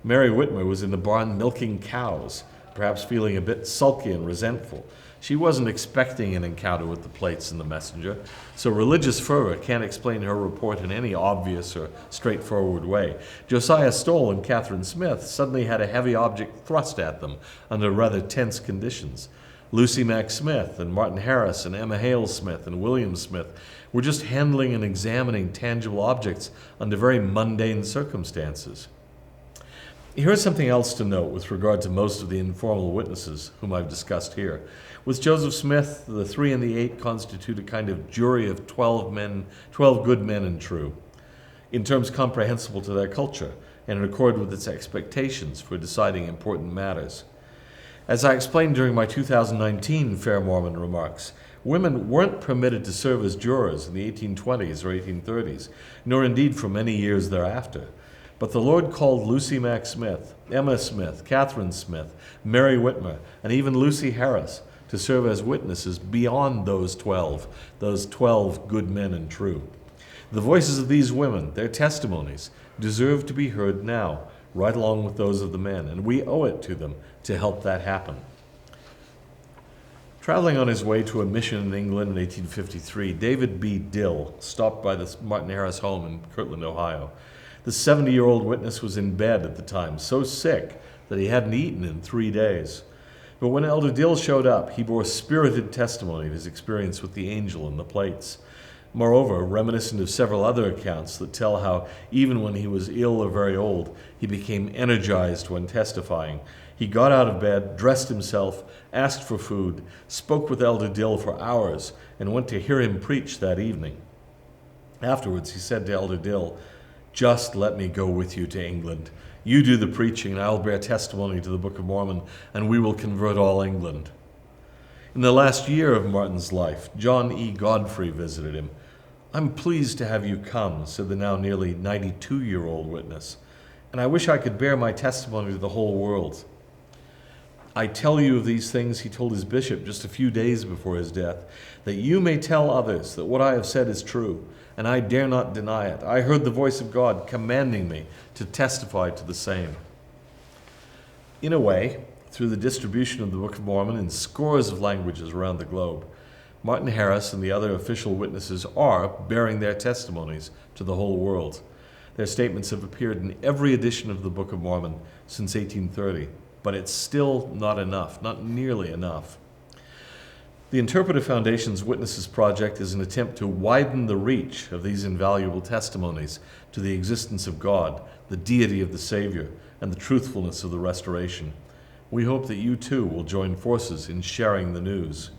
Mary Whitmer was in the barn milking cows, perhaps feeling a bit sulky and resentful. She wasn't expecting an encounter with the plates and the messenger, so religious fervor can't explain her report in any obvious or straightforward way. Josiah Stowell and Catherine Smith suddenly had a heavy object thrust at them under rather tense conditions. Lucy Mack Smith and Martin Harris and Emma Hale Smith and William Smith were just handling and examining tangible objects under very mundane circumstances. Here's something else to note with regard to most of the informal witnesses whom I've discussed here. With Joseph Smith, the 3 and the 8 constitute a kind of jury of 12 good men and true, in terms comprehensible to their culture and in accord with its expectations for deciding important matters. As I explained during my 2019 Fair Mormon remarks, women weren't permitted to serve as jurors in the 1820s or 1830s, nor indeed for many years thereafter. But the Lord called Lucy Mack Smith, Emma Smith, Catherine Smith, Mary Whitmer, and even Lucy Harris to serve as witnesses beyond those 12 good men and true. The voices of these women, their testimonies, deserve to be heard now, right along with those of the men, and we owe it to them to help that happen. Traveling on his way to a mission in England in 1853, David B. Dill stopped by the Martin Harris home in Kirtland, Ohio. The 70-year-old witness was in bed at the time, so sick that he hadn't eaten in 3 days. But when Elder Dill showed up, he bore spirited testimony of his experience with the angel and the plates. Moreover, reminiscent of several other accounts that tell how, even when he was ill or very old, he became energized when testifying. He got out of bed, dressed himself, asked for food, spoke with Elder Dill for hours, and went to hear him preach that evening. Afterwards, he said to Elder Dill, Just let me go with you to England. You do the preaching, and I'll bear testimony to the Book of Mormon, and we will convert all England. In the last year of Martin's life, John E. Godfrey visited him. I'm pleased to have you come, said the now nearly 92-year-old witness, and I wish I could bear my testimony to the whole world. I tell you of these things, he told his bishop just a few days before his death, that you may tell others that what I have said is true, and I dare not deny it. I heard the voice of God commanding me to testify to the same. In a way, through the distribution of the Book of Mormon in scores of languages around the globe, Martin Harris and the other official witnesses are bearing their testimonies to the whole world. Their statements have appeared in every edition of the Book of Mormon since 1830, but it's still not enough, not nearly enough. The Interpretive Foundation's Witnesses Project is an attempt to widen the reach of these invaluable testimonies to the existence of God, the deity of the Savior, and the truthfulness of the restoration. We hope that you too will join forces in sharing the news.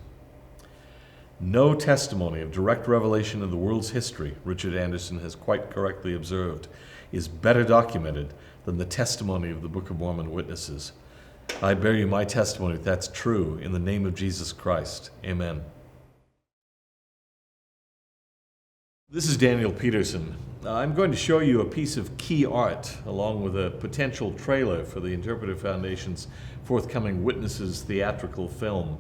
No testimony of direct revelation of the world's history, Richard Anderson has quite correctly observed, is better documented than the testimony of the Book of Mormon Witnesses. I bear you my testimony that that's true in the name of Jesus Christ. Amen. This is Dan Peterson. I'm going to show you a piece of key art along with a potential trailer for the Interpretive Foundation's forthcoming Witnesses theatrical film,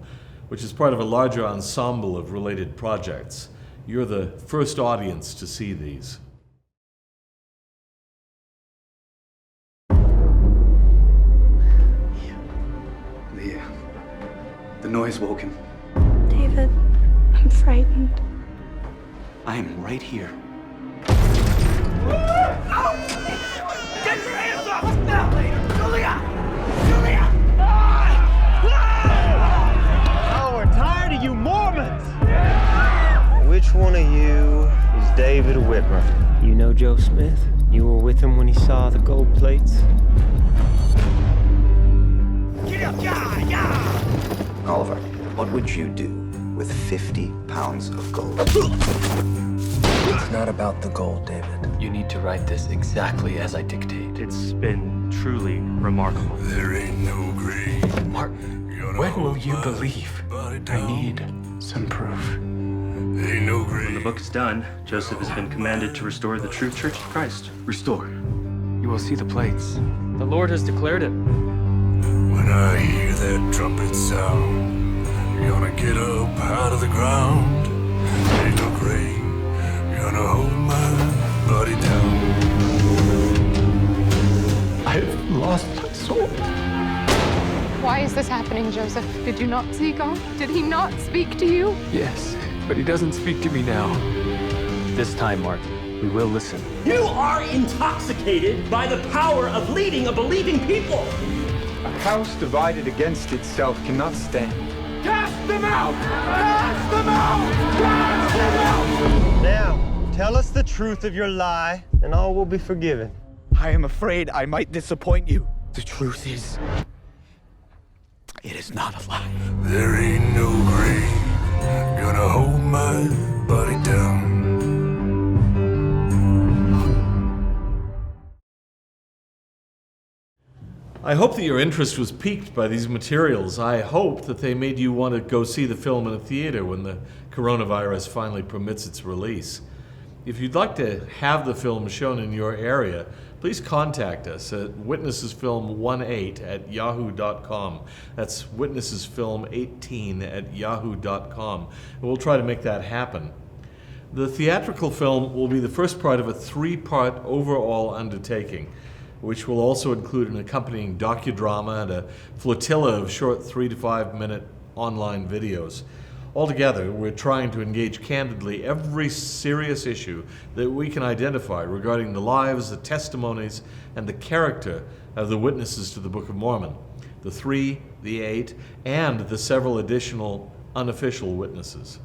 which is part of a larger ensemble of related projects. You're the first audience to see these. The noise woke him. David, I'm frightened. I am right here. Get your hands off us now, Julia! Julia! Oh, we're tired of you Mormons! Which one of you is David Whitmer? You know Joe Smith? You were with him when he saw the gold plates? Get up! Yeah! Oliver, what would you do with 50 pounds of gold? It's not about the gold, David. You need to write this exactly as I dictate. It's been truly remarkable. There ain't no grave. Martin, when will you believe? I need some proof. Ain't no grave. When the book is done, Joseph has been commanded to restore the true Church of Christ. Restore. You will see the plates. The Lord has declared it. When I hear that trumpet sound, gonna get up out of the ground. Ain't no grave, gonna hold my body down. I've lost my soul. Why is this happening, Joseph? Did you not see God? Did he not speak to you? Yes, but he doesn't speak to me now. This time, Martin, we will listen. You are intoxicated by the power of leading a believing people. A house divided against itself cannot stand. Cast them out! Cast them out! Cast them out! Now, tell us the truth of your lie, and all will be forgiven. I am afraid I might disappoint you. The truth is, it is not a lie. There ain't no grave gonna hold my body down. I hope that your interest was piqued by these materials. I hope that they made you want to go see the film in a theater when the coronavirus finally permits its release. If you'd like to have the film shown in your area, please contact us at witnessesfilm18@yahoo.com. That's witnessesfilm18@yahoo.com. And we'll try to make that happen. The theatrical film will be the first part of a 3-part overall undertaking, which will also include an accompanying docudrama and a flotilla of short 3 to 5 minute online videos. Altogether, we're trying to engage candidly every serious issue that we can identify regarding the lives, the testimonies, and the character of the witnesses to the Book of Mormon, the 3, the 8, and the several additional unofficial witnesses.